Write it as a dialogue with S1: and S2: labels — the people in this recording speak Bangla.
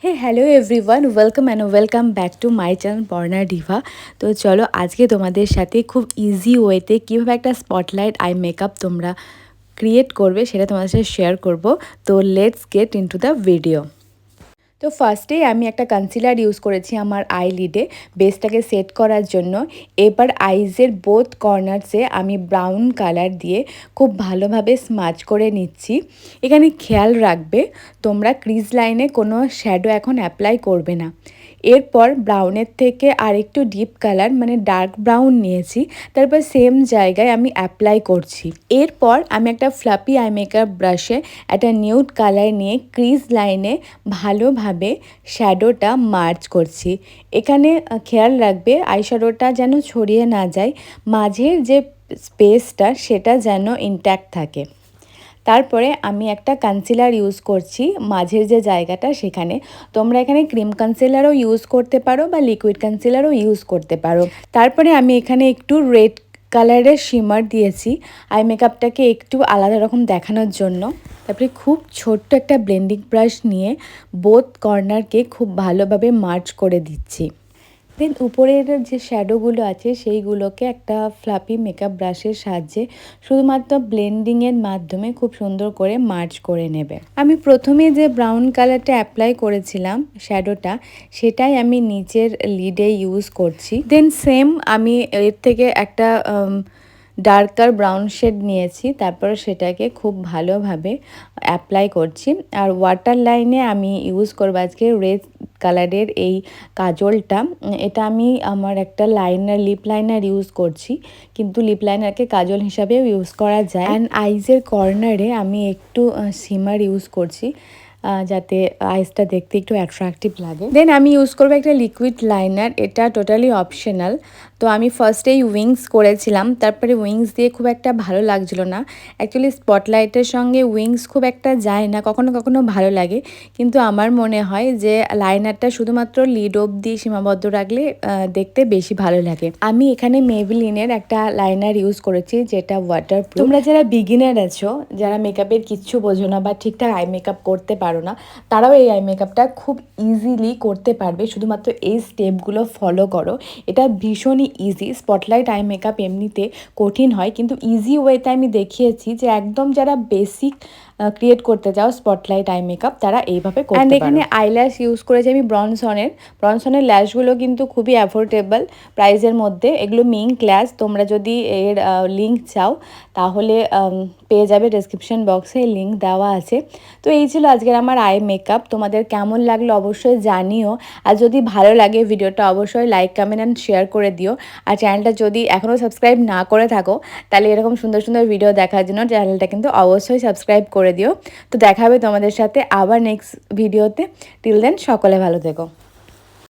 S1: Hey hello everyone, welcome back to my channel Parna diva. তো চলো আজকে তোমাদের সাথে খুব ইজি ওয়েতে কীভাবে একটা স্পটলাইট আই মেকআপ তোমরা ক্রিয়েট করবে সেটা তোমাদের সাথে শেয়ার করব। তো let's get into the video. তো ফার্স্টেই আমি একটা কনসিলার ইউজ করেছি আমার আইলিডে বেসটাকে সেট করার জন্য। এবার আইজের বোথ কর্নার্সে আমি ব্রাউন কালার দিয়ে খুব ভালোভাবে স্মাচ করে নিচ্ছি। এখানে খেয়াল রাখবে তোমরা ক্রিজ লাইনে কোনো শ্যাডো এখন অ্যাপ্লাই করবে না। এরপর ব্রাউনের থেকে আরেকটু ডিপ কালার মানে ডার্ক ব্রাউন নিয়েছি, তারপর সেম জায়গায় আমি অ্যাপ্লাই করছি। এরপর আমি একটা ফ্লাপি আই মেকআপ ব্রাশে একটা নিউড কালার নিয়ে ক্রিজ লাইনে ভালোভাবে শ্যাডোটা মার্চ করছি। এখানে খেয়াল রাখবে আইশ্যাডোটা যেন ছড়িয়ে না যায়, মাঝের যে স্পেসটা সেটা যেন ইনট্যাক্ট থাকে। তারপরে আমি একটা কনসিলার ইউজ করছি মাঝের যে জায়গাটা সেখানে। তোমরা এখানে ক্রিম কনসিলারও ইউজ করতে পারো বা লিকুইড কনসিলারও ইউজ করতে পারো। তারপরে আমি এখানে একটু রেড কালারের শিমার দিয়েছি আই মেকআপটাকে একটু আলাদা রকম দেখানোর জন্য। তারপরে খুব ছোট্ট একটা ব্লেন্ডিং ব্রাশ নিয়ে বোথ কর্নারকে খুব ভালোভাবে মার্চ করে দিচ্ছি। দেন উপরের যে শ্যাডোগুলো আছে সেইগুলোকে একটা ফ্লাপি মেকআপ ব্রাশের সাহায্যে শুধুমাত্র ব্লেন্ডিংয়ের মাধ্যমে খুব সুন্দর করে মার্চ করে নেবে। আমি প্রথমে যে ব্রাউন কালারটা অ্যাপ্লাই করেছিলাম শ্যাডোটা, সেটাই আমি নিচের লিডে ইউজ করছি। দেন সেম আমি এর থেকে একটা ডার্কার ব্রাউন শেড নিয়েছি, তারপর সেটাকে খুব ভালোভাবে অ্যাপ্লাই করছি। আর ওয়াটার লাইনে আমি ইউজ করবো আজকে রেড কালারের এই কাজলটা। এটা আমি আমার একটা লিপ লাইনার ইউজ করছি, কিন্তু লিপ লাইনারকে কাজল হিসাবেও ইউজ করা যায়। অ্যান্ড আইজের কর্নারে আমি একটু শিমার ইউজ করছি যাতে আইসটা দেখতে একটু অ্যাট্রাকটিভ লাগে। দেন আমি ইউজ করবো একটা লিকুইড লাইনার, এটা টোটালি অপশনাল। তো আমি ফার্স্টেই উইংস করেছিলাম, তারপরে উইংস দিয়ে খুব একটা ভালো লাগছিলো না। অ্যাকচুয়ালি স্পটলাইটের সঙ্গে উইংস খুব একটা যায় না, কখনো কখনো ভালো লাগে, কিন্তু আমার মনে হয় যে লাইনারটা শুধুমাত্র লিড অবধি সীমাবদ্ধ রাখলে দেখতে বেশি ভালো লাগে। আমি এখানে মেবলিনের একটা লাইনার ইউজ করেছি যেটা ওয়াটারপ্রুফ। তোমরা যারা বিগিনার আছো, যারা মেকআপের কিচ্ছু বোঝো না বা ঠিকঠাক আই মেকআপ করতে পারো না, তারাও এই আই মেকআপটা খুব ইজিলি করতে পারবে। শুধুমাত্র এই স্টেপগুলো ফলো করো, এটা ভীষণই ইজি। স্পটলাইট আই মেকআপ এমনিতে কঠিন হয়, কিন্তু ইজি ওয়েতে আমি দেখিয়েছি যে একদম যারা বেসিক ক্রিয়েট করতে চাও স্পটলাইট আই মেকআপ তারা এইভাবে করতে পারো। অ্যান্ড এখানে আইল্যাশ ইউজ করেছি আমি ব্রনসনের ল্যাশগুলো কিন্তু খুবই অ্যাফোর্ডেবল প্রাইসের মধ্যে। এগুলো মিঙ্ক ল্যাশ, তোমরা যদি এর লিঙ্ক চাও তাহলে পেয়ে যাবে, ডেসক্রিপশন বক্সে লিঙ্ক দেওয়া আছে। তো এই ছিল আজকের আমার আই মেকআপ। তোমাদের কেমন লাগলো অবশ্যই জানিও, আর যদি ভালো লাগে ভিডিওটা অবশ্যই লাইক কমেন্ট অ্যান্ড শেয়ার করে দিও। আর চ্যানেলটা যদি এখনও সাবস্ক্রাইব না করে থাকো তাহলে এরকম সুন্দর সুন্দর ভিডিও দেখার জন্য চ্যানেলটা কিন্তু অবশ্যই সাবস্ক্রাইব করে দিও। তো দেখা হবে তোমাদের সাথে আবার নেক্সট ভিডিওতে। টিল দেন সকলে ভালো থেকো।